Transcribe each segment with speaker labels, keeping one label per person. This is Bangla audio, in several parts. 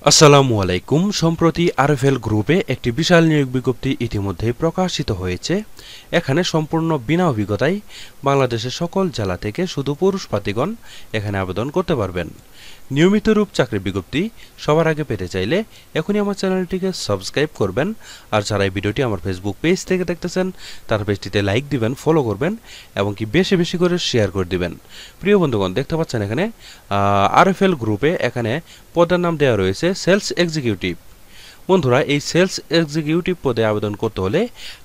Speaker 1: আসসালামু আলাইকুম। সম্প্রতি আরএফএল গ্রুপে একটি বিশাল নিয়োগ বিজ্ঞপ্তি ইতিমধ্যেই প্রকাশিত হয়েছে। এখানে সম্পূর্ণ বিনা অভিজ্ঞতায় বাংলাদেশের সকল জেলা থেকে শুধু পুরুষ প্রার্থীগণ এখানে আবেদন করতে পারবেন। নিয়মিত রূপ চাকরি বিজ্ঞপ্তি সবার আগে পেতে চাইলে এখনই আমার চ্যানেলটিকে সাবস্ক্রাইব করবেন। আর যারা এই ভিডিওটি আমার ফেসবুক পেজ থেকে দেখতেছেন তার পেজটিতে লাইক দিবেন, ফলো করবেন এবং কি বেশি বেশি করে শেয়ার করে দিবেন। প্রিয় বন্ধুগণ, দেখতে পাচ্ছেন এখানে আরএফএল গ্রুপে এখানে পদের নাম দেওয়া রয়েছে সেলস এক্সিকিউটিভ। বন্ধুরা, এই সেলস এক্সিকিউটিভ পদে আবেদন করতে হলে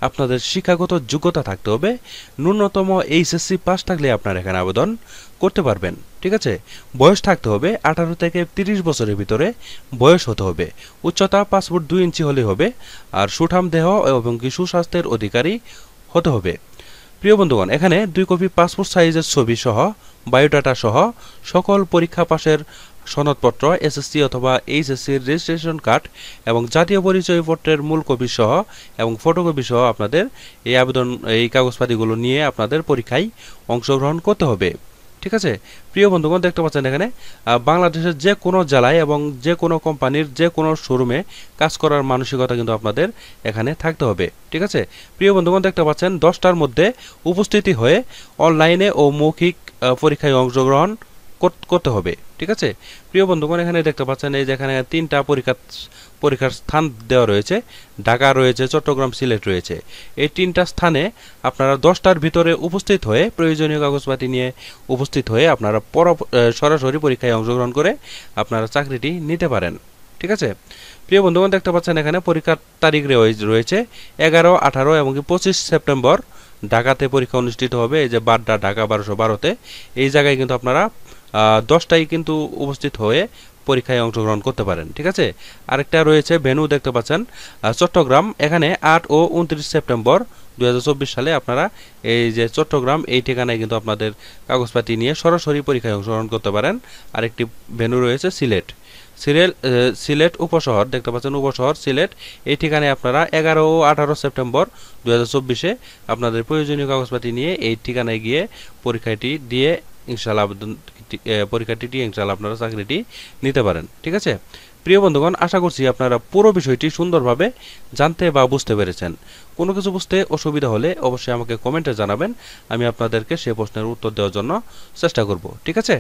Speaker 1: আপনাদের শিক্ষাগত যোগ্যতা থাকতে হবে। ন্যূনতম এইচএসসি পাস থাকলে আপনারা এখানে আবেদন করতে পারবেন। ঠিক আছে, বয়স থাকতে হবে 18 থেকে 30 বছরের ভিতরে বয়স হতে হবে। উচ্চতা 5 ফুট 2 ইঞ্চি হলে হবে। আর সুঠাম দেহ এবং কি সুস্বাস্থ্যের অধিকারী হতে হবে। প্রিয় বন্ধুগণ, এখানে 2 কপি পাসপোর্ট সাইজের ছবি সহ বায়োডাটা সহ সকল পরীক্ষা পাশের সনদপত্র, এসএসসি অথবা এইচএসসির রেজিস্ট্রেশন কার্ড এবং জাতীয় পরিচয়পত্রের মূল কপি সহ এবং ফটোকপি সহ আপনাদের এই কাগজপাতিগুলো নিয়ে আপনাদের পরীক্ষায় অংশগ্রহণ করতে হবে। ঠিক আছে, প্রিয় বন্ধুগণ, দেখতে পাচ্ছেন এখানে বাংলাদেশের যে কোনো জেলায় এবং যে কোনো কোম্পানির যে কোনো শোরুমে কাজ করার মানসিকতা কিন্তু আপনাদের এখানে থাকতে হবে। ঠিক আছে, প্রিয় বন্ধুগণ, দেখতে পাচ্ছেন 10টার মধ্যে উপস্থিতি হয়ে অনলাইনে ও মৌখিক পরীক্ষায় অংশগ্রহণ করতে হবে। ঠিক আছে, প্রিয় বন্ধুগণ, এখানে দেখতে পাচ্ছেন এই যেখানে 3টা পরীক্ষার স্থান দেওয়া রয়েছে। ঢাকা রয়েছে, চট্টগ্রাম, সিলেট রয়েছে। এই 3টা স্থানে আপনারা 10টার ভিতরে উপস্থিত হয়ে প্রয়োজনীয় কাগজপাতি নিয়ে উপস্থিত হয়ে আপনারা সরাসরি পরীক্ষায় অংশগ্রহণ করে আপনারা চাকরিটি নিতে পারেন। ঠিক আছে, প্রিয় বন্ধুগণ, দেখতে পাচ্ছেন এখানে পরীক্ষার তারিখ রয়েছে 11, 18 এবং 25 সেপ্টেম্বর ঢাকাতে পরীক্ষা অনুষ্ঠিত হবে। এই যে বাড্ডা, ঢাকা 1212-তে এই জায়গায় কিন্তু আপনারা 10টায় কিন্তু উপস্থিত হয়ে পরীক্ষায় অংশগ্রহণ করতে পারেন। ঠিক আছে, আরেকটা রয়েছে ভেন্যু, দেখতে পাচ্ছেন চট্টগ্রাম। এখানে 8 ও 29 সেপ্টেম্বর 2024 সালে আপনারা এই যে চট্টগ্রাম এই ঠিকানায় কিন্তু আপনাদের কাগজপাতি নিয়ে সরাসরি পরীক্ষায় অংশগ্রহণ করতে পারেন। আরেকটি ভেন্যু রয়েছে সিলেট উপশহর, দেখতে পাচ্ছেন উপশহর সিলেট। এই ঠিকানায় আপনারা 11 ও 18 সেপ্টেম্বর 2024-এ আপনাদের প্রয়োজনীয় কাগজপাতি নিয়ে এই ঠিকানায় গিয়ে পরীক্ষাটি দিয়ে ইনশাআল্লাহ আপনারা চাকরিটি নিতে পারেন। ঠিক আছে, প্রিয় বন্ধুগণ, আশা করছি আপনারা পুরো বিষয়টি সুন্দরভাবে জানতে বা বুঝতে পেরেছেন। কোনো কিছু বুঝতে অসুবিধা হলে অবশ্যই আমাকে কমেন্টে জানাবেন। আমি আপনাদেরকে সেই প্রশ্নের উত্তর দেওয়ার জন্য চেষ্টা করব। ঠিক আছে,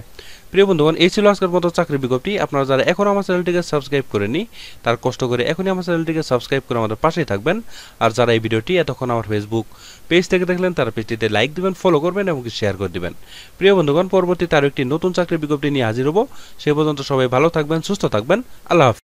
Speaker 1: প্রিয় বন্ধুগণ, এই ছিল আজকের মতো চাকরি বিজ্ঞপ্তি। আপনারা যারা এখনও আমার চ্যানেলটিকে সাবস্ক্রাইব করেননি তার কষ্ট করে এখনই আমার চ্যানেলটিকে সাবস্ক্রাইব করে আমাদের পাশেই থাকবেন। আর যারা এই ভিডিওটি এতক্ষণ আমার ফেসবুক পেজ থেকে দেখলেন তারা পেজটিতে লাইক দিবেন, ফলো করবেন এবং শেয়ার করে দিবেন। প্রিয় বন্ধুগণ, পরবর্তীতে আরও একটি নতুন চাকরি বিজ্ঞপ্তি নিয়ে হাজির হব। সে পর্যন্ত সবাই ভালো থাকবেন, সুস্থ থাকবেন। আল্লাহ হাফেজ।